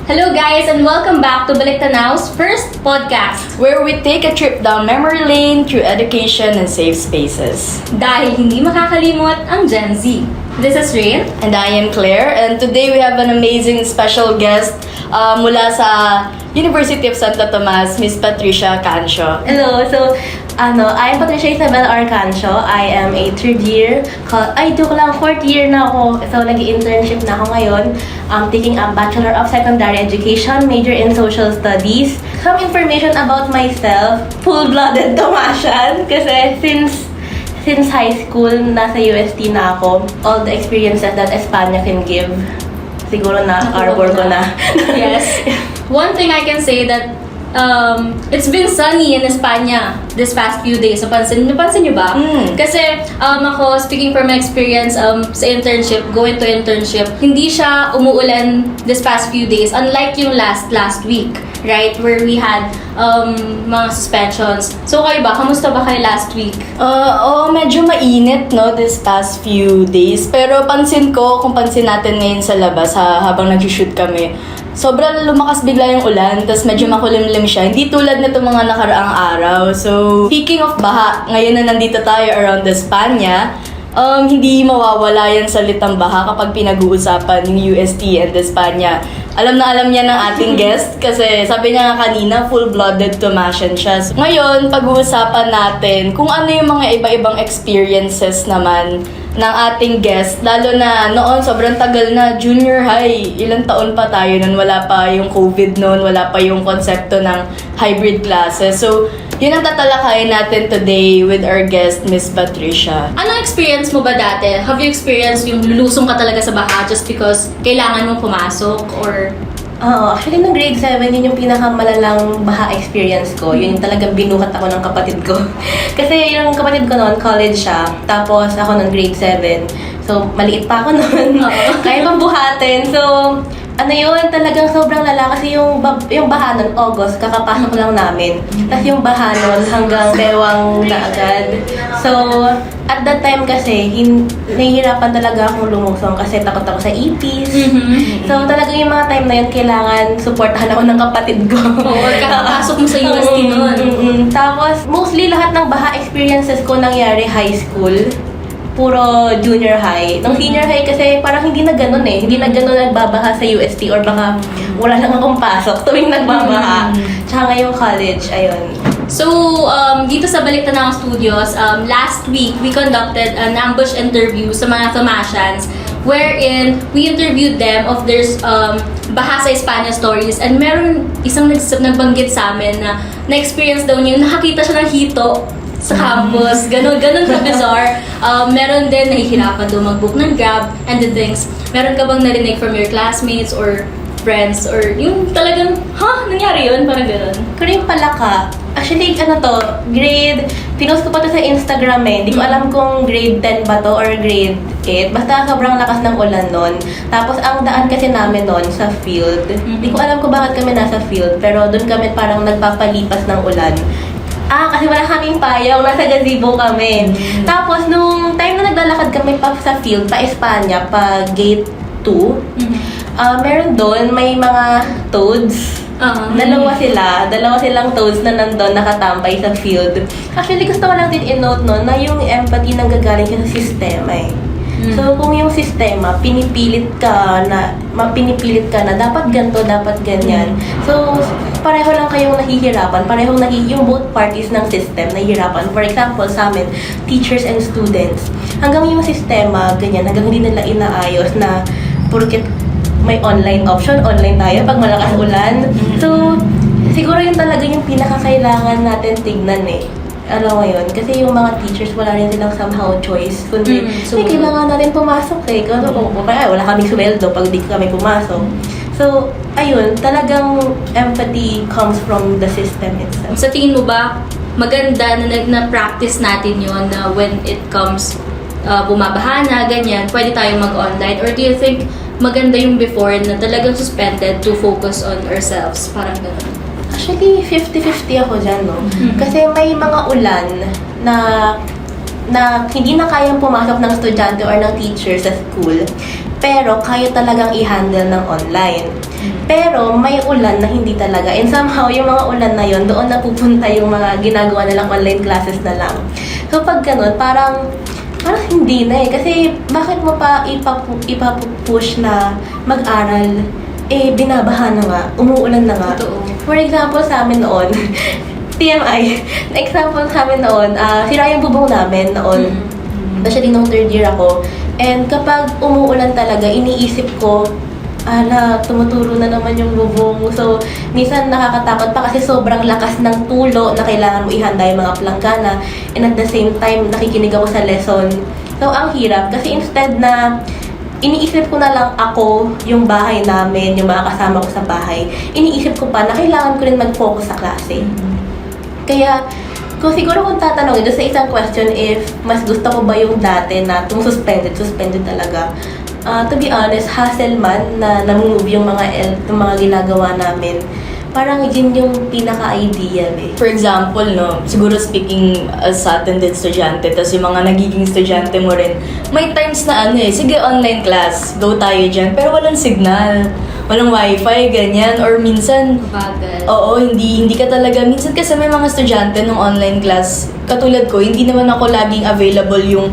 Hello guys and welcome back to Balik Tanaw's first podcast. Where we take a trip down memory lane through education and safe spaces. Dahil hindi makakalimot ang Gen Z. This is Rain. And I am Claire, and today we have an amazing special guest mula sa University of Santo Tomas, Miss Patricia Cancio. Hello, I'm Patricia Isabel R. Cancio. I am a third year, fourth year na ako. So, nag-internship na ako ngayon. Taking a Bachelor of Secondary Education, major in Social Studies. Some information about myself, full-blooded Tomasian. Kasi since high school, nasa UST na ako. All the experiences that Espanya can give, siguro na-arbor ko na. Yes. One thing I can say that it's been sunny in Espanya this past few days. Napansin niyo ba? Kasi ako, speaking from my experience sa internship, going to internship, hindi siya umuulan this past few days. Unlike yung last week, right? Where we had mga suspensions. So kayo ba? Kamusta ba kayo last week? Medyo mainit, no, this past few days. Pero pansin natin ngayon sa labas habang nag-shoot kami, sobrang lumakas bigla yung ulan, tapos medyo makulimlim siya. Hindi tulad na itong mga nakaraang araw. So, speaking of baha, ngayon na nandito tayo around Espanya, hindi mawawala yan salitang baha kapag pinag-uusapan yung UST and Espanya. Alam na alam niya ng ating guest kasi sabi niya nga kanina, full-blooded Tomasian siya. So, ngayon, pag-uusapan natin kung ano yung mga iba-ibang experiences naman ng ating guest. Lalo na noon, sobrang tagal na, junior high. Ilang taon pa tayo nun, wala pa yung COVID noon, wala pa yung konsepto ng hybrid classes. So, yun ang tatalakayin natin today with our guest, Miss Patricia. Anong experience mo ba dati? Have you experienced yung lulusong ka talaga sa baha just because kailangan mong pumasok or... Oo, actually, nung grade 7, yun yung pinakamalalang baha experience ko. Yun yung talagang binuhat ako ng kapatid ko. Kasi yung kapatid ko noon, college siya. Tapos ako noon, grade 7. So, maliit pa ako noon. Kaya pang buhatin. So, yun, talagang sobrang lala. Kasi yung baha noon, August, kakapasok lang namin. Tapos yung baha noon, hanggang bewang na agad. So, at that time kasi, nahihirapan talaga akong lumusong kasi takot ako sa ipis. So, talagang yung mga time na yun, kailangan supportahan ako ng kapatid ko. Or kakapasok mo sa UST noon. Tapos, mostly lahat ng baha experiences ko nangyari high school. Puro junior high. Nung senior high kasi parang hindi na ganun eh. Hindi na ganun nagbabaha sa UST or baka wala lang akong pasok tuwing nagbabaha. Tsaka ngayong college, ayun. So, dito sa Balik Tanaw Studios, last week, we conducted an ambush interview sa mga Tomasians wherein we interviewed them of their baha sa Espanya stories, and meron isang nagbanggit sa amin na na-experience daw niya, nakakita siya ng hito sa campus, ganun ka bizarre. Meron din nahihirapan daw mag-book ng Grab and the things. Meron ka bang narinig from your classmates or friends or yung talagang, nangyari yun? Parang ganun. Pero yung palaka, actually, pinost ko pa to sa Instagram eh. Hindi ko alam kung grade 10 ba to or grade 8. Basta sobrang lakas ng ulan nun. Tapos ang daan kasi namin nun sa field. Hindi ko alam kung bakit kami nasa field, pero doon kami parang nagpapalipas ng ulan. Kasi wala kaming payong, nasa gazebo kami. Tapos, nung time na naglalakad kami pa sa field, pa Espanya, pa gate 2, meron doon, may mga toads. Dalawa silang toads na nandun nakatambay sa field. Actually, gusto ko lang din i-note no, na yung empathy nang gagaling sa sistema eh. So, kung yung sistema, pinipilit ka na dapat ganito, dapat ganyan. So, pareho lang kayong nahihirapan, yung both parties ng system nahihirapan. For example, sa amin, teachers and students. Hanggang yung sistema, ganyan, hanggang hindi nila inaayos na porket may online option, online tayo pag malakas ulan. So, siguro yun talaga yung pinakakailangan natin tignan eh. Alam mo yun, kasi yung mga teachers, wala rin silang somehow choice. Kundi, kailangan natin pumasok eh. Kaya wala kaming sweldo pag di kami pumasok. So, ayun, talagang empathy comes from the system itself. Sa tingin mo ba, maganda na practice natin yun na when it comes bumabaha na, ganyan, pwede tayong mag-online? Or do you think maganda yung before na talagang suspended to focus on ourselves? Parang gano'n. Actually, 50-50 ako dyan, no? Kasi may mga ulan na na hindi na kayang pumasok ng estudyante or ng teacher sa school, pero kaya talagang i-handle ng online. Pero may ulan na hindi talaga. And somehow, yung mga ulan na yon doon na pupunta yung mga ginagawa nilang online classes na lang. So pag ganun, parang hindi na eh. Kasi bakit mo pa ipapush na mag-aral? Eh, binabaha na nga. Umuulan na nga. Totoo. For example, sa amin noon, TMI, example sa amin noon, sira yung bubong namin noon. Especially nung third year ako. And kapag umuulan talaga, iniisip ko, tumuturo na naman yung bubong. So, minsan nakakatakot pa kasi sobrang lakas ng tulo na kailangan mo ihanda yung mga planggana. And at the same time, nakikinig ako sa lesson. So, ang hirap. Kasi instead na iniisip ko na lang ako, yung bahay namin, yung mga kasama ko sa bahay, iniisip ko pa na kailangan ko rin mag-focus sa klase. Kaya, siguro kung tatanungin doon sa isang question if mas gusto ko ba yung dati na suspended talaga. To be honest, hassle man na namumove yung mga ginagawa namin. Parang yun yung pinaka-ideal eh. For example, no, siguro speaking as sa attended estudyante, tapos yung mga nagiging estudyante mo rin, may times na sige online class, go tayo dyan, pero walang signal, walang wifi, ganyan, or minsan, Bagal. oo, hindi ka talaga, minsan kasi may mga estudyante ng online class, katulad ko, hindi naman ako laging available yung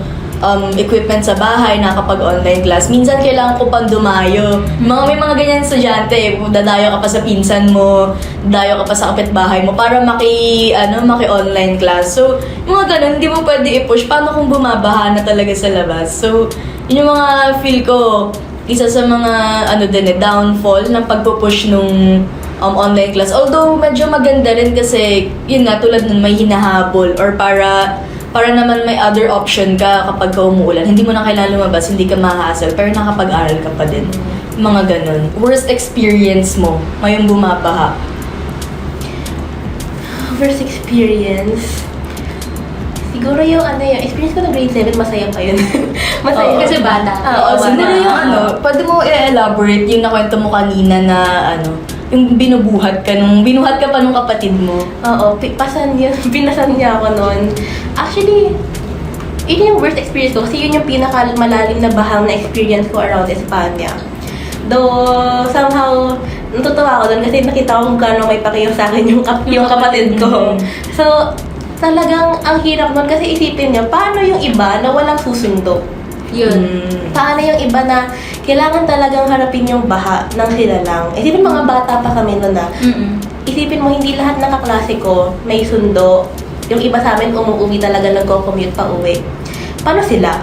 equipment sa bahay na kapag online class. Minsan kailangan ko pang dumayo. May mga ganyan estudyante, dadayo ka pa sa pinsan mo, dadayo ka pa sa kapitbahay mo para maki-online class. So, yung mga ganun, hindi mo pwede i-push. Paano kung bumabaha na talaga sa labas? So, yun yung mga feel ko, isa sa mga downfall ng pagpupush nung online class. Although, medyo maganda rin kasi, yun nga, tulad nun, may hinahabol or para naman may other option ka kapag ka umuulan. Hindi mo na kailangan lumabas, hindi ka ma-hassle, pero nakapag-aral ka pa din. Mga ganun. Worst experience mo, ngayong bumabaha? First experience, siguro yung experience ko na grade 7, masaya pa yun. Masaya. Oo, kasi bata. Oo, Siguro yung pwede mo i-elaborate yung nakwento mo kanina na yung binuhat ka pa nung kapatid mo. Oo, pinasan niya ako noon. Actually, yun yung worst experience ko kasi yun yung pinakamalalim na bahang na experience ko around Espanya. Though, somehow, natutuwa ako doon kasi nakita ko kung gaano may pakiyaw sa akin yung kapatid ko. So, talagang ang hirap nun kasi isipin niyo, paano yung iba na walang susundo? Yun. Paano yung iba na kailangan talagang harapin yung baha ng sila lang? Isipin mga bata pa kami noon na. Isipin mo, hindi lahat ng kaklase ko may sundo. Yung iba sa amin umuwi talaga nagko-commute pa uwi. Paano sila?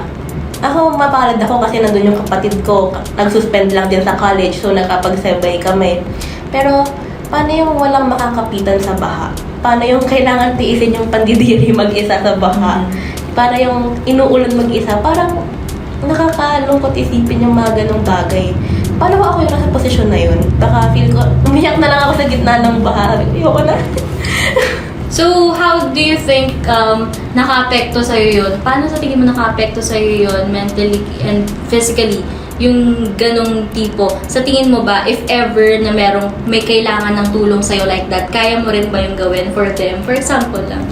Ako, mapalad ako kasi nandun yung kapatid ko. Nag-suspend lang din sa college, so nakapagsabay kami. Pero, paano yung walang makakapitan sa baha? Paano yung kailangan tiisin yung pandidiri mag-isa sa baha? Paano yung inuulan mag-isa? Parang nakakalungkot isipin yung mga ganong bagay. Paano ako yung nasa posisyon na yun? Baka feel ko, umiyak na lang ako sa gitna ng baha. Ayoko na. So, how do you think naka-apekto sa'yo yun? Paano sa tingin mo naka-apekto sa'yo yun mentally and physically? Yung ganong tipo. Sa tingin mo ba, if ever na may kailangan ng tulong sa'yo like that, kaya mo rin ba yung gawin for them? For example lang.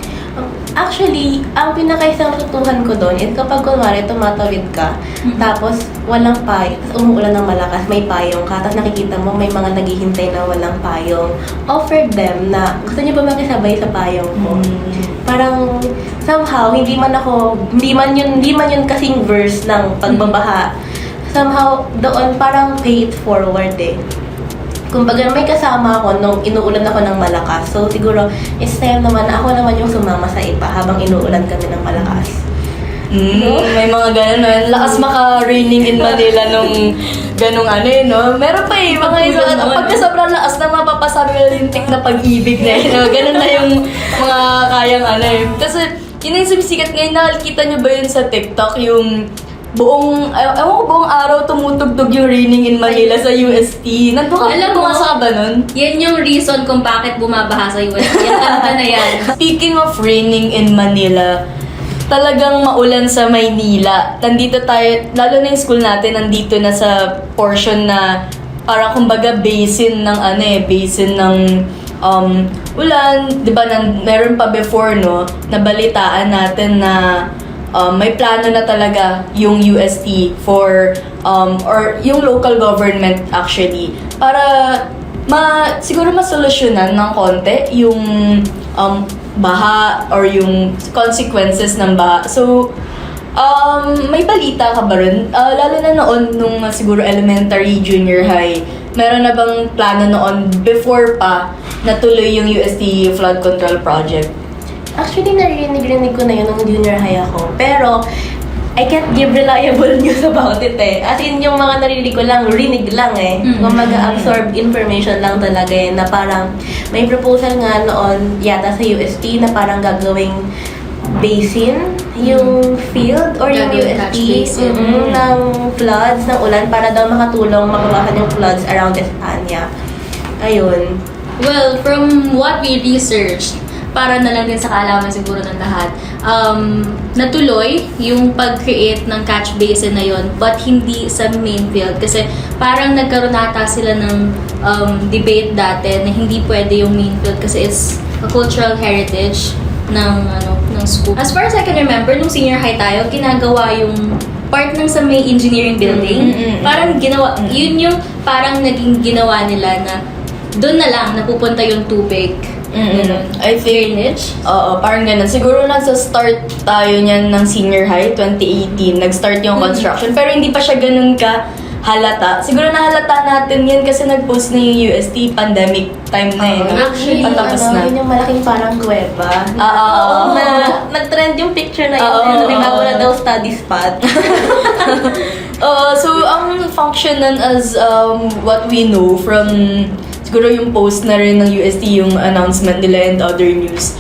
Actually, ang pinakaisang natutuhan ko doon is kapag kunwari tumatawid ka, tapos walang payong, tapos umuulan ng malakas, may payong ka, tapos nakikita mo may mga naghihintay na walang payong. Offer them na gusto niyo ba makisabay sa payong ko? Parang somehow hindi man yun kasing verse ng pagbabaha. Somehow doon parang pay it forward eh. Kumbaga may kasama ako nung inuulan ako ng malakas. So siguro, it's time naman na ako naman yung sumama sa iba habang inuulan kami ng malakas. May mga ganun. Lakas maka-raining in Manila nung ganung no? Meron pa mga isa, pagka sobrang lakas na mapapasabi ka lintik na pag-ibig na ganun na yung mga kayang Kasi, yun yung sumisikat ngayon, nakikita nyo ba yun sa TikTok, yung buong araw tumutugtog yung raining in Manila sa UST. Alam mo, Tumasa ka ba nun? Yan yung reason kung bakit bumabaha sa US. Yan kanta na yan. Speaking of raining in Manila, talagang maulan sa Maynila. Nandito tayo, lalo na yung school natin, nandito na sa portion na parang kumbaga basin ng basin ng ulan. 'Di ba meron pa before nabalitaan natin na may plano na talaga yung UST for or yung local government actually para siguro masolusyonan ng konti yung baha or yung consequences ng baha. So, may balita ka ba rin? Lalo na noon nung siguro elementary, junior high, meron na bang plano noon before pa natuloy yung UST flood control project? Actually, narinig ko na yun nung junior high ako. Pero, I can't give reliable news about it eh. As in, yung mga narinig ko lang, rinig lang eh. Kung mag-absorb information lang talaga eh. Na parang, may proposal nga noon yata sa UST na parang gagawing basin yung field or yung Gagawing catch UST basin. ng floods, ng ulan para daw makatulong mabawasan yung floods around Espanya. Ayun. Well, from what we researched, para na lang din sa kaalaman siguro ng lahat, natuloy yung pag-create ng catch basin na yon, but hindi sa main field. Kasi parang nagkaroon ata sila ng debate dati na hindi pwede yung main field kasi it's a cultural heritage ng school. As far as I can remember, nung senior high tayo, ginagawa yung part ng sa may engineering building. Parang ginawa, yun yung parang naging ginawa nila na doon na lang napupunta yung tubig. Ganun. I think, Drainage? oo, parang ganun. Siguro nagsa-start tayo niyan ng senior high, 2018. Nag-start yung construction. Pero hindi pa siya ganun ka halata. Siguro nahalata natin yan kasi nag-post na yung UST pandemic time na yun. Actually, patapos na. Yun yung malaking parang kuweba. Oo. Na nag-trend yung picture na yun. Oo. Nabibago na daw study spot. So, ang function nun as what we know from siguro yung post na rin ng UST, yung announcement nila and other news.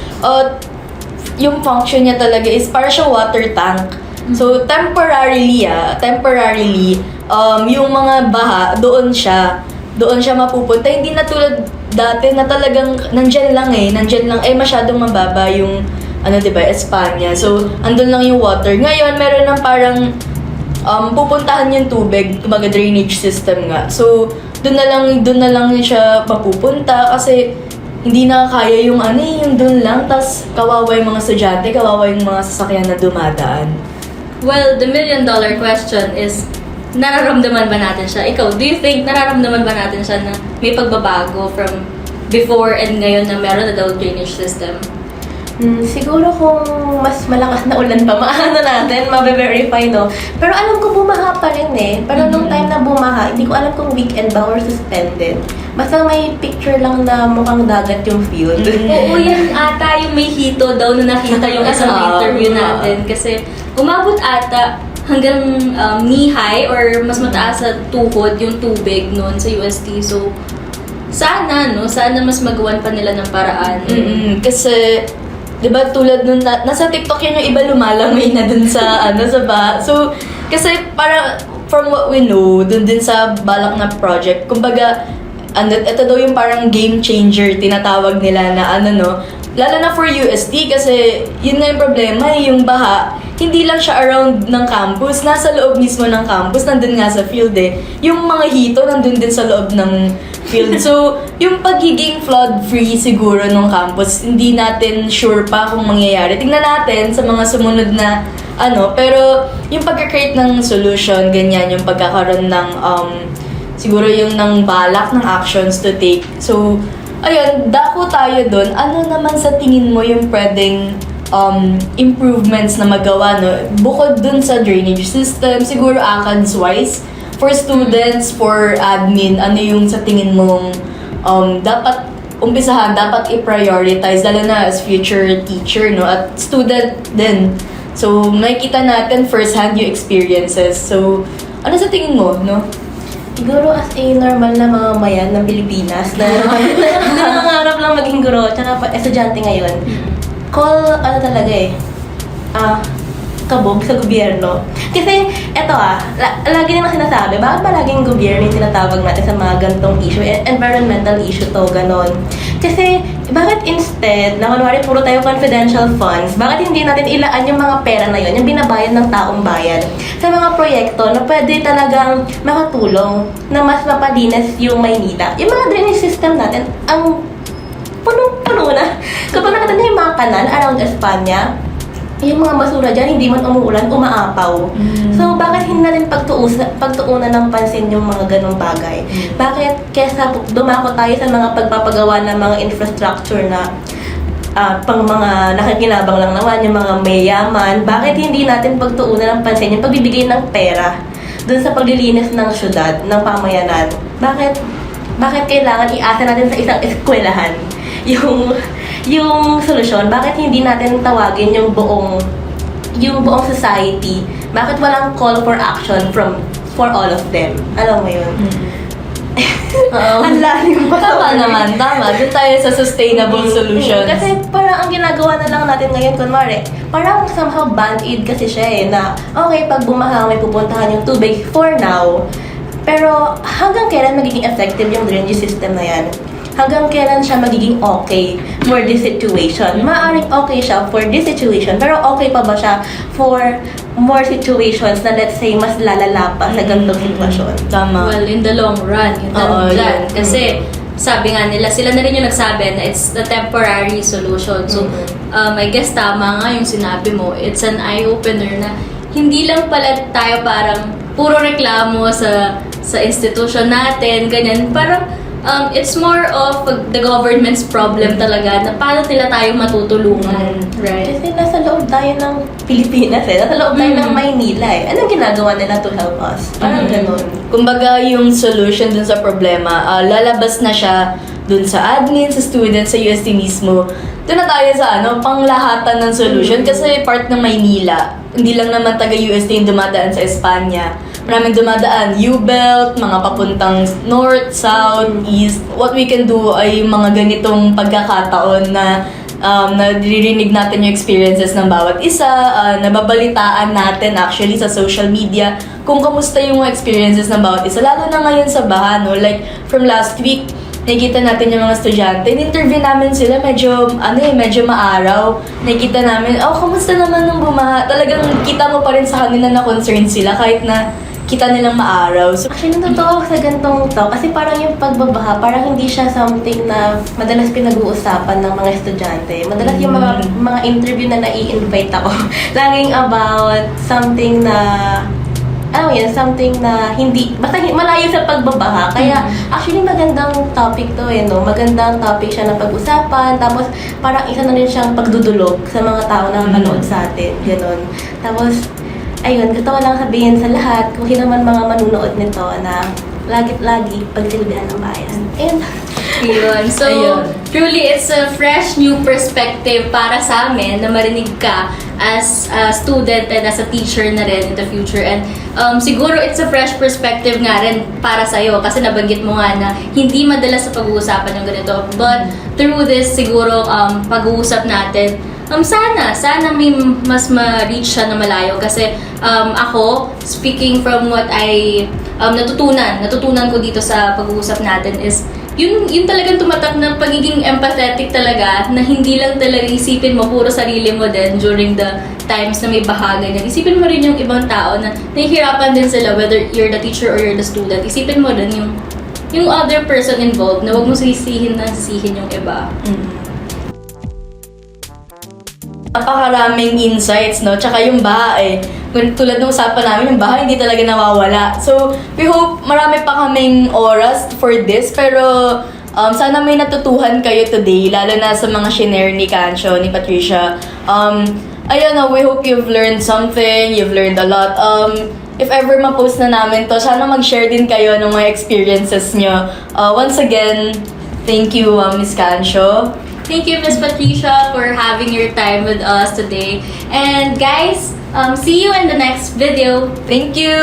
Yung function niya talaga is para siyang water tank. So, temporarily, yung mga baha, doon siya mapupunta. Hindi na tulad dati na talagang nandyan lang, masyadong mababa yung, diba, Espanya. So, andun lang yung water. Ngayon, meron ng parang, pupuntahan yung tubig, kumbaga drainage system nga. So, doon na lang siya mapupunta kasi hindi na kaya yung yung doon lang, tas kawawa yung mga estudyante, kawawa yung mga sasakyan na dumadaan. Well, the million-dollar question is, nararamdaman ba natin siya? Ikaw, do you think nararamdaman ba natin siya na may pagbabago from before and ngayon na meron na daw drainage system? Siguro kung mas malakas na ulan pa, maano natin, mabe-verify, no? Pero alam ko bumaha pa rin eh. Pero nung time na bumaha, hindi ko alam kung weekend ba or suspended. Basta may picture lang na mukhang dagat yung field. Oo, yan ata yung may hito daw na nakita yung isang interview natin. Kasi umabot ata hanggang knee-high or mas mataas sa tuhod yung tubig noon sa UST. So, sana mas magawan pa nila ng paraan. Kasi, di ba tulad nun, nasa TikTok yun yung iba lumalangoy na dun sa, sa baha. So, kasi para, from what we know, dun din sa balak na project, kumbaga, ito daw yung parang game changer, tinatawag nila na lalo na for UST kasi yun na yung problema, yung baha, hindi lang siya around ng campus, nasa loob mismo ng campus, nandun nga sa field eh. Yung mga hito, nandun din sa loob ng field. So, yung pagiging flood-free siguro ng campus, hindi natin sure pa kung mangyayari. Tingnan natin sa mga sumunod na pero yung pagka-create ng solution, ganyan, yung pagkakaroon ng siguro yung ng balak ng actions to take. So, ayun, dako tayo doon. Ano naman sa tingin mo yung pwedeng improvements na magawa, no? Bukod dun sa drainage system, siguro ACADS-wise, for students, for admin, ano yung sa tingin mong dapat umpisahan, dapat i-prioritize, lalo na as future teacher, no? At student din. So, makikita natin first-hand yung experiences. So, ano sa tingin mo, no? Siguro as a normal na mamamayan ng Pilipinas na nangangarap lang maging guro tsaka estudyante ngayon, talaga kabog sa gobyerno. Kasi, lagi nila sinasabi, bakit ba laging gobyerno yung tinatawag natin sa mga ganitong issue? Environmental issue to, ganon. Kasi, bakit instead, na kunwari puro tayo confidential funds, bakit hindi natin ilaan yung mga pera na yun, yung binabayad ng taong bayan, sa mga proyekto na pwede talagang makatulong na mas mapalinis yung Maynila? Yung mga drainage system natin, ang punong-puno na. Kapag nakita niyo yung mga kanal around Espanya, yung mga basura dyan, hindi man umuulan, umaapaw. So, bakit hindi natin pagtuunan ng pansin yung mga ganong bagay? Bakit kesa dumako tayo sa mga pagpapagawa ng mga infrastructure na pang mga nakikinabang lang naman, yung mga mayayaman, bakit hindi natin pagtuunan ng pansin yung pagbibigay ng pera dun sa paglilinis ng syudad, ng pamayanan? Bakit kailangan iasa natin sa isang eskwelahan yung solusyon? Bakit hindi natin tawagin yung buong society? Bakit walang call for action for all of them? Alam mo yun? Ang lalim ba? Tama naman, tama. Doon tayo sa sustainable solutions. Kasi parang ang ginagawa na lang natin ngayon, kunwari, parang somehow band-aid kasi siya na, okay, pag bumaha, may pupuntahan yung tubig for now. Pero hanggang kailan magiging effective yung drainage system na yan? Hanggang kailan siya magiging okay for this situation? Maaaring okay siya for this situation, pero okay pa ba siya for more situations na let's say mas lalala pa sa ganitong sitwasyon? Tama. Well, in the long run, in the long run. Kasi, sabi nga nila, sila na rin yung nagsabi na it's the temporary solution. So, I guess tama nga yung sinabi mo. It's an eye-opener na hindi lang pala tayo parang puro reklamo sa institution natin, ganyan. Parang, it's more of the government's problem talaga na paano nila tayo matutulungan. Right? Kasi nasa loob tayo ng Pilipinas Nasa loob tayo ng Maynila Anong ginagawa nila to help us? Parang ganun. Kumbaga yung solution dun sa problema, lalabas na siya dun sa admin, sa students, sa UST mismo. Doon na tayo sa panglahatan ng solution kasi part ng Maynila. Hindi lang naman taga UST yung dumadaan sa Espanya. Maraming dumadaan, U-Belt, mga papuntang North, South, East. What we can do ay mga ganitong pagkakataon na naririnig natin yung experiences ng bawat isa, nababalitaan natin actually sa social media kung kamusta yung mga experiences ng bawat isa. Lalo na ngayon sa baha, no? Like, from last week, nakikita natin yung mga estudyante. In-interview namin sila, medyo maaraw. Nakikita namin, kamusta naman nung bumaha? Talagang kita mo pa rin sa kanila na concerned sila kahit na kita nilang maaraw. So, actually, totoo sa gantong to. Kasi parang yung pagbabaha, parang hindi siya something na madalas pinag-uusapan ng mga estudyante. Madalas yung mga interview na nai-invite ako, laging about something na something na hindi, basta malayo sa pagbabaha. Kaya, actually, magandang topic to no? Magandang topic siya na pag-usapan. Tapos, parang isa na rin siyang pagdudulog sa mga tao na manood sa atin. Ganon. Tapos, ayun, gusto ko lang sabihin sa lahat, kung sino man mga manunood nito, na lagi pagsilbihan ng bayan. Ayun. Yun. So, truly, it's a fresh new perspective para sa amin na marinig ka as a student and as a teacher na rin in the future. And siguro it's a fresh perspective nga rin para sa'yo kasi nabanggit mo nga na hindi madalas sa pag-uusapan yung ganito. But through this, siguro pag-uusap natin, sana may mas ma-reach siya na malayo kasi ako, speaking from what I natutunan ko dito sa pag-uusap natin is yun talagang tumatak na pagiging empathetic talaga na hindi lang talaga isipin mo puro sarili mo din during the times na may baha ganyan. Isipin mo rin yung ibang tao na nahihirapan din sila whether you're the teacher or you're the student. Isipin mo din yung other person involved na huwag mo sisihin yung iba. Napakaraming insights, no? Tsaka yung baha tulad ng usapan namin, yung baha hindi talaga nawawala. So, we hope marami pa kaming oras for this, pero sana may natutuhan kayo today, lalo na sa mga shinare ni Kancho, ni Patricia. We hope you've learned something, you've learned a lot. If ever ma-post na namin to, sana mag-share din kayo ng mga experiences nyo. Once again, thank you, Miss Kancho. Thank you, Miss Patricia, for having your time with us today. And guys, see you in the next video. Thank you!